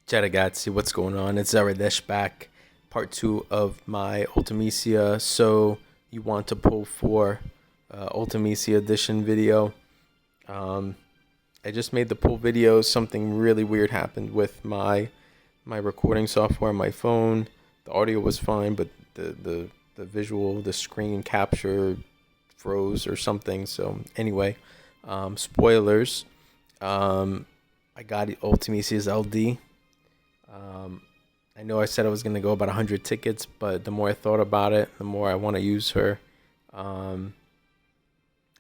Ciao Ragazzi, what's going on? It's Ciao Ragazzi back, part 2 of my Ultimecia. So you want to pull for Ultimecia edition video. Um, I just made the pull video. Something really weird happened with my recording software on my phone. The audio was fine, but the visual, the screen capture froze or something. So anyway, spoilers. I got Ultimecia's LD. I know I said I was going to go about 100 tickets, but the more I thought about it, the more I want to use her. And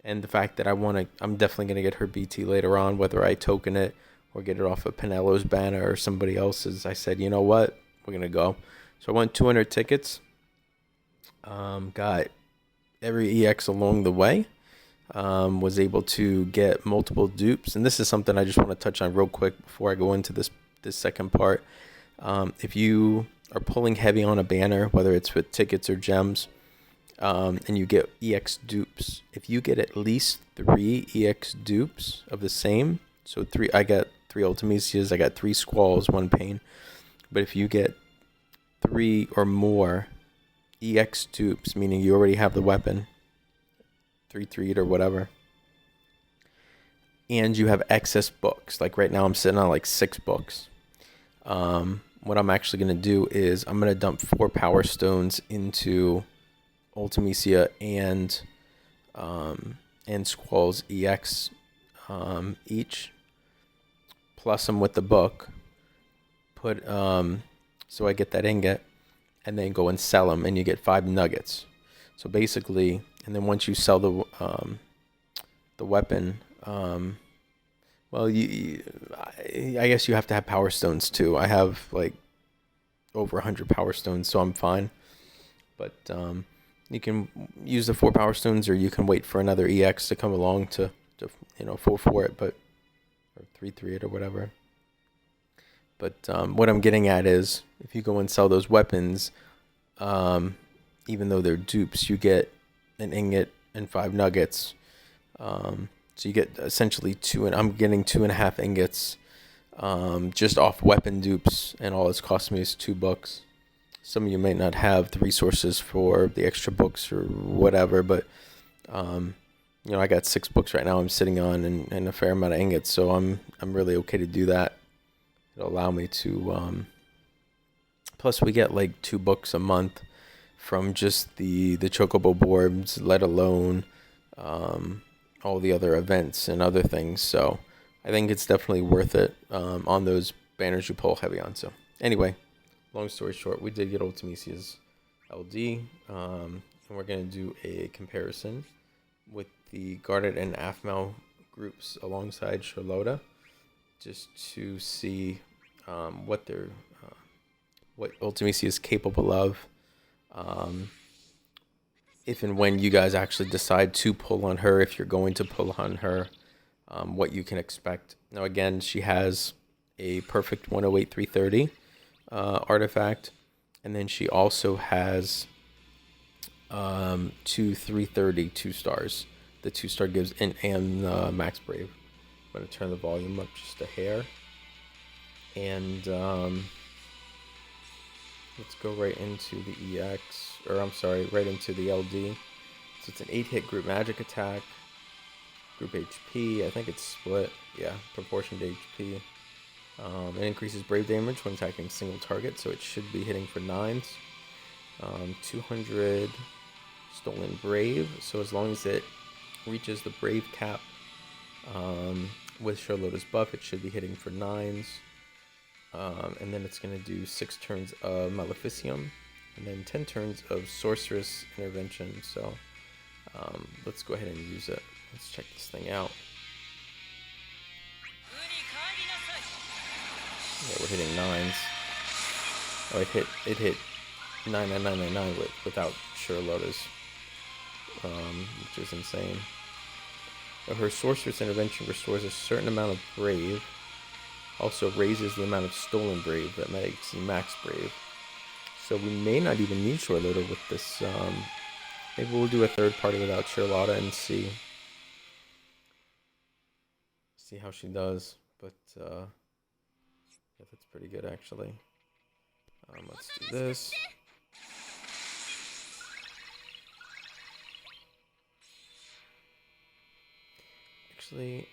the fact that I'm definitely going to get her BT later on, whether I token it or get it off of Pinello's banner or somebody else's. I said, you know what? We're going to go. So I won 200 tickets. Got every EX along the way. Was able to get multiple dupes. And this is something I just want to touch on real quick before I go into this second part. If you are pulling heavy on a banner, whether it's with tickets or gems, and you get EX dupes, if you get at least 3 EX dupes of the same, so I got 3 Ultimecias, I got 3 Squalls, 1 Pain, but if you get 3 or more EX dupes, meaning you already have the weapon, 3 or whatever, and you have excess books, like right now I'm sitting on like 6 books, what I'm actually going to do is I'm going to dump 4 Power Stones into Ultimecia and Squall's EX each, plus them with the book, put so I get that ingot, and then go and sell them, and you get 5 nuggets. So basically, and then once you sell the weapon, well, I guess you have to have Power Stones too. I have like over 100 Power Stones, so I'm fine. But you can use the 4 Power Stones, or you can wait for another EX to come along to 4 it, but or 3 it or whatever. But what I'm getting at is, if you go and sell those weapons, even though they're dupes, you get an ingot and 5 nuggets. So you get essentially 2, and I'm getting 2.5 ingots just off weapon dupes, and all it's cost me is $2. Some of you may not have the resources for the extra books or whatever, but I got 6 books right now I'm sitting on, and a fair amount of ingots, so I'm really okay to do that. It'll allow me to plus we get like 2 books a month from just the Chocobo boards, let alone all the other events and other things. So I think it's definitely worth it on those banners you pull heavy on. So anyway, long story short, we did get Ultimecia's LD, and we're going to do a comparison with the Guarded and Aphmau groups alongside Charlotta, just to see what Ultimecia is capable of. If and when you guys actually decide to pull on her, if you're going to pull on her, what you can expect. Now, again, she has a perfect 108 330 artifact, and then she also has 2 330 2 stars. The 2-star gives and Max Brave. I'm going to turn the volume up just a hair, and let's go right into the EX, or I'm sorry, right into the LD. So it's an 8-hit group magic attack, group HP, I think it's split, yeah, proportion to HP. It increases brave damage when attacking single target, so it should be hitting for 9s. 200 stolen brave, so as long as it reaches the brave cap with Charlotta's buff, it should be hitting for 9s. And then it's going to do 6 turns of Maleficium, and then 10 turns of Sorceress Intervention. So let's go ahead and use it. Let's check this thing out. Yeah, we're hitting 9s. Oh, it hit 99999 without Charlotta's, which is insane. Her Sorceress Intervention restores a certain amount of Brave. Also raises the amount of stolen brave that makes max brave. So we may not even need Charlotta with this. Maybe we'll do a third party without Charlotta and see how she does. But Yeah, that's pretty good actually. Let's do this. Actually,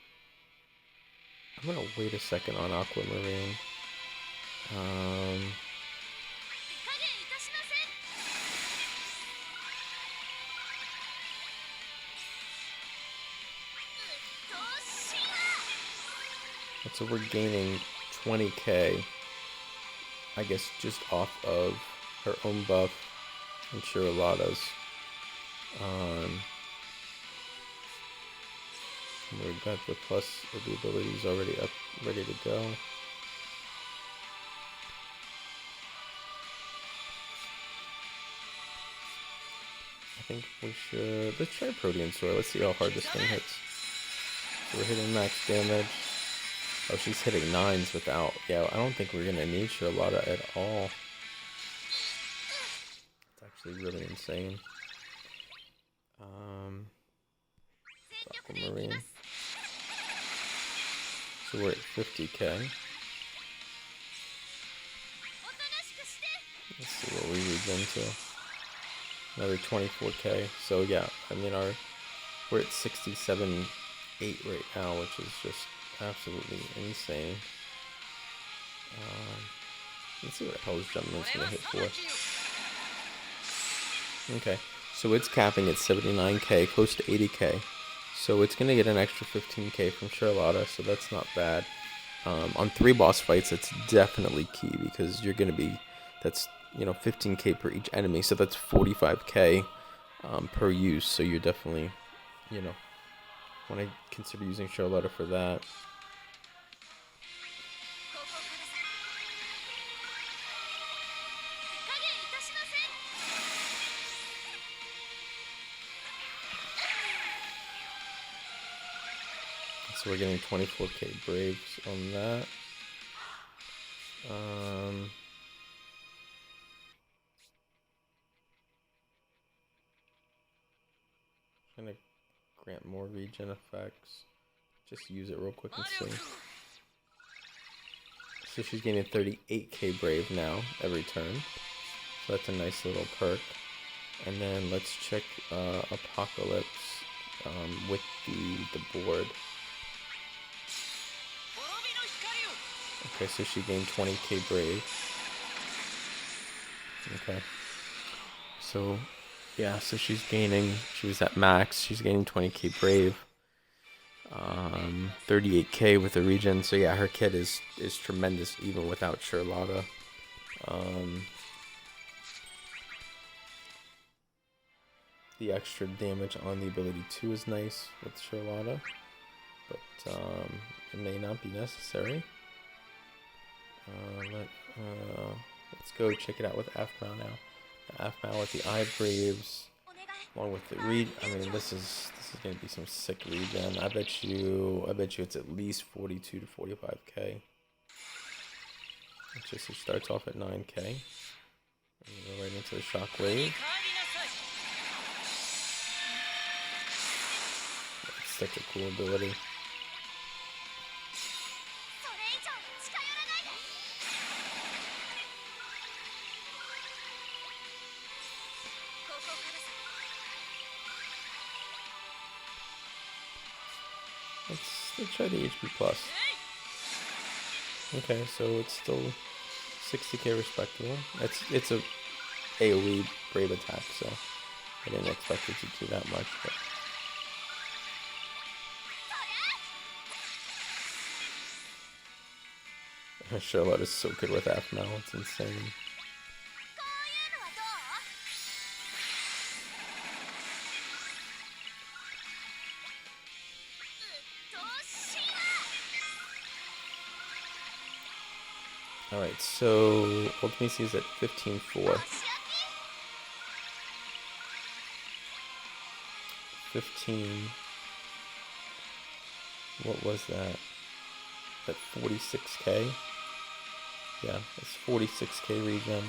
I'm gonna wait a second on Aquamarine. So we're gaining 20k, I guess, just off of her own buff and Chirolata's. We've got the plus of the abilities already up, ready to go. I think we should, let's try Protean Sword. Let's see how hard this thing hits. So we're hitting max damage. Oh, she's hitting 9s without. Yeah, I don't think we're gonna need Charlotta at all. It's actually really insane. Aquamarine. So we're at 50k. Let's see what we regen to. Another 24k. So yeah, I mean we're at 67.8 right now, which is just absolutely insane. Let's see what Hell's Jumpman's gonna hit for. Okay, so it's capping at 79k, close to 80k. So it's gonna get an extra 15k from Charlotta, so that's not bad. On 3 boss fights, it's definitely key because you're gonna be, that's 15k per each enemy, so that's 45k per use. So you're definitely, want to consider using Charlotta for that. So we're getting 24k Braves on that. I'm gonna grant more regen effects. Just use it real quick and see. So she's getting 38k Brave now every turn. So that's a nice little perk. And then let's check Apocalypse with the board. Okay, so she gained 20k Brave. Okay. So, yeah, so she was at max. She's gaining 20k Brave. 38k with the regen. So yeah, her kit is tremendous even without Charlotta. The extra damage on the ability 2 is nice with Charlotta, but it may not be necessary. Let's go check it out with Afmao now. The Afmao with the Eye Braves, along with the read. I mean, this is gonna be some sick regen. I bet you it's at least 42 to 45k. It just starts off at 9k. And go right into the Shockwave. It's such a cool ability. Let's try the HP plus. Okay, so it's still 60k respectable. It's a AoE Brave attack, so I didn't expect it to do that much. But Charlotte is so good with Afmao, it's insane. Alright, so Ultimecia is at 15.4. 15. What was that? At 46k? Yeah, it's 46k regen.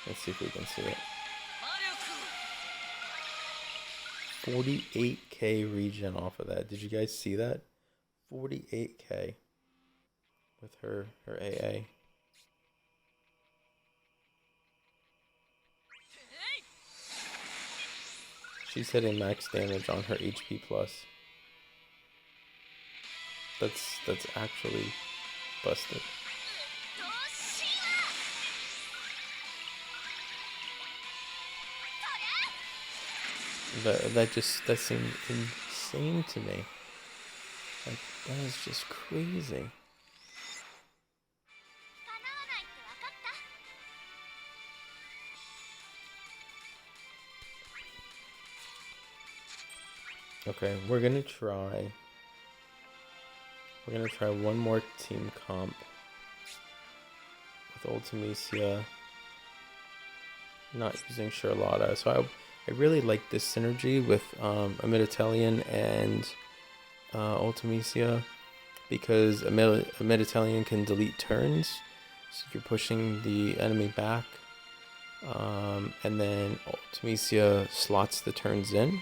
Let's see if we can see it. 48k regen off of that. Did you guys see that? 48k. with her AA. She's hitting max damage on her HP plus. That's actually busted. That seemed insane to me. Like, that is just crazy. Okay, we're gonna try one more team comp with Ultimecia, not using Charlotta. So I really like this synergy with Amiditelian and Ultimecia, because Amiditelian can delete turns, so you're pushing the enemy back, and then Ultimecia slots the turns in.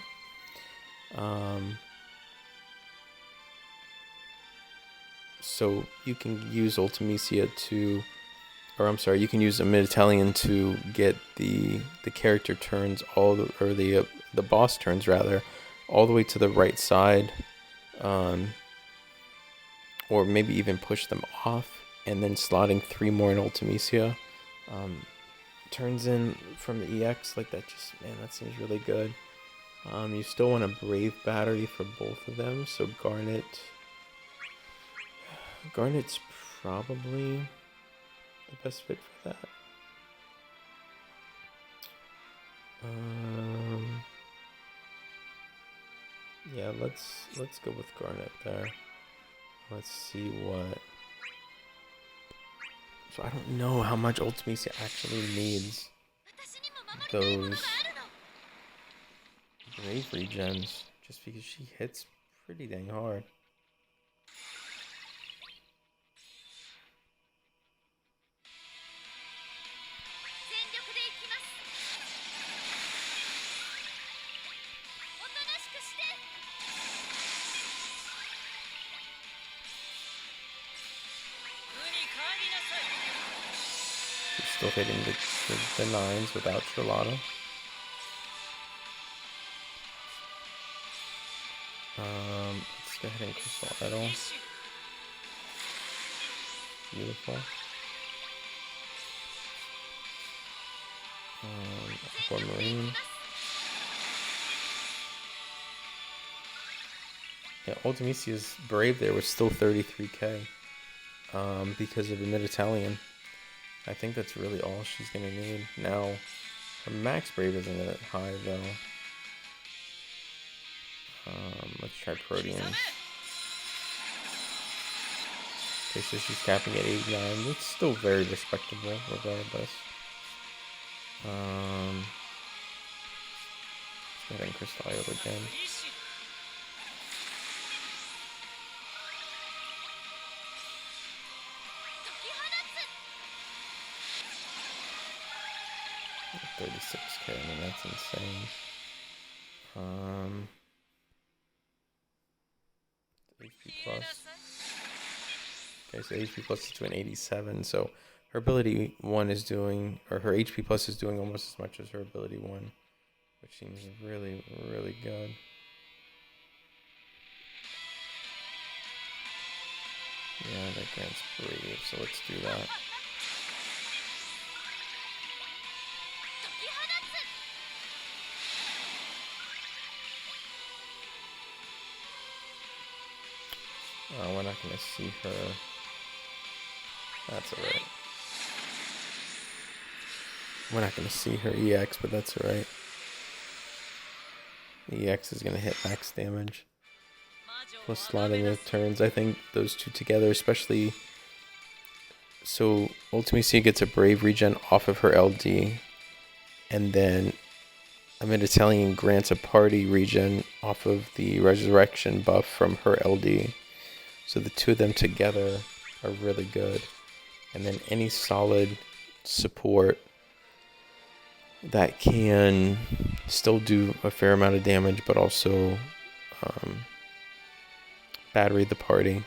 So you can use Ultimecia to, or I'm sorry, you can use Amiditelian to get the character turns the boss turns rather, all the way to the right side, or maybe even push them off, and then slotting 3 more in Ultimecia turns in from the EX. Like, that just, man, that seems really good. You still want a Brave battery for both of them, so Garnet's probably the best fit for that. Yeah, let's go with Garnet there. Let's see what. So I don't know how much Ultimecia actually needs those Brave regens, just because she hits pretty dang hard. She's still hitting the 9s without Charlotta. Let's go ahead and Crystal Idol. Beautiful. Aquamarine. Yeah, Ultimecia's Brave there was still 33k. Because of the Mid-Italian. I think that's really all she's gonna need. Now, her max Brave isn't that high though. Let's try Proteans. Okay, so she's capping at 89. It's still very respectable regardless. Let's go ahead and Crystal Idol again. $36k, I mean, that's insane. HP plus. Okay, so HP plus is doing 87, so her ability 1 is doing, or her HP plus is doing almost as much as her ability 1, which seems really, really good. Yeah, that grants Brave, so let's do that. We're not going to see her. That's alright. We're not going to see her EX, but that's alright. The EX is going to hit max damage. Plus slotting the turns. I think those two together, especially. So Ultimecia gets a Brave regen off of her LD. And then Amiditelian grants a party regen off of the resurrection buff from her LD. So the two of them together are really good. And then any solid support that can still do a fair amount of damage, but also battery the party.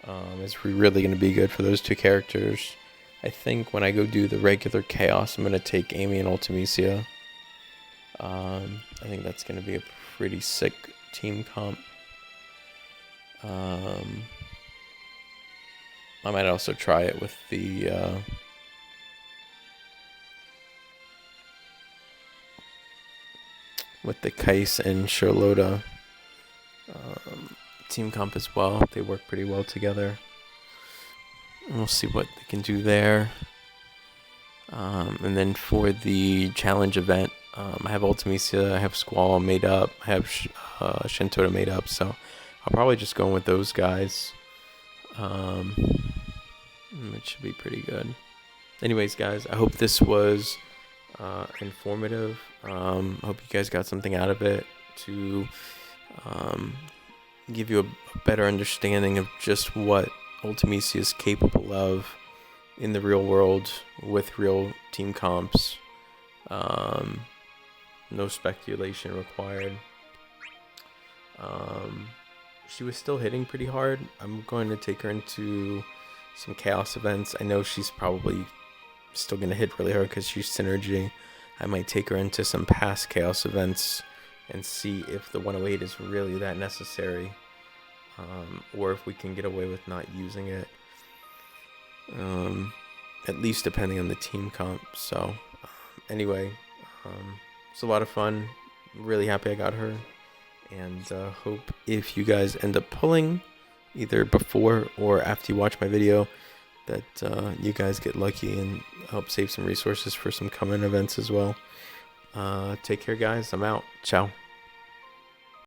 is really going to be good for those two characters. I think when I go do the regular Chaos, I'm going to take Amy and Ultimecia. I think that's going to be a pretty sick team comp. I might also try it with the Kais and Charlotta team comp as well. They work pretty well together. And we'll see what they can do there. And then for the challenge event, I have Ultimecia, I have Squall made up, I have Shintota made up, so I'll probably just go with those guys. It should be pretty good. Anyways, guys, I hope this was informative. I hope you guys got something out of it to give you a better understanding of just what Ultimecia is capable of in the real world with real team comps. No speculation required. She was still hitting pretty hard. I'm going to take her into some Chaos events. I know she's probably still going to hit really hard because she's Synergy. I might take her into some past Chaos events and see if the 108 is really that necessary, or if we can get away with not using it, at least depending on the team comp. So anyway, it's a lot of fun. Really happy I got her, and hope if you guys end up pulling either before or after you watch my video that you guys get lucky and help save some resources for some coming events as well. Take care, guys. I'm out. Ciao.